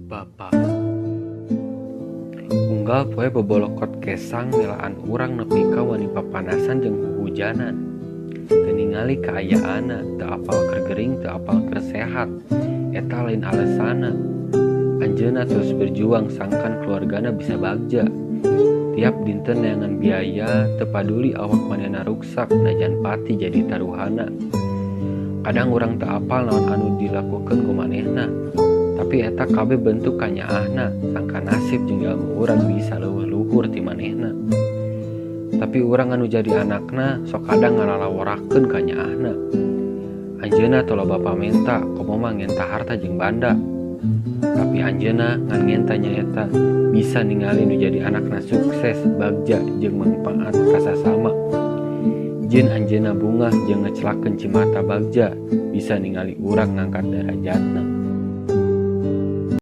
Bapa unggal poe bebolokot kesang nelaan urang nepi ka wani papanasan jeung huhujanan. Teu ningali kaayaana, teu apal keur gering, teu apal keur sehat. Eta lain alesana. Anjeunna terus berjuang sangkan keluargana bisa bagja. Tiap dinten neangan biaya, teu paduli awak manehna ruksak najan pati jadi taruhana. Kadang urang teu apal naon anu dilakukeun ku manehna. Tapi eta kabeh bentuk kanyaahna, sangka nasib jeung ilmu urang bisa leuwih luhur ti manehna. Tapi urang anu jadi anakna sok kadang ngalalaworakeun kanyaahna. Anjeunna toloba pamenta, komo mah ngenta harta jeung banda. Tapi anjeunna ngan ngenta nyaeta bisa ningali nu jadi anakna sukses, bagja jeung manfaat ka sasama. Jeung anjeunna bungah jeung ngecelakeun cimata bagja bisa ningali urang ngangkat derajatna.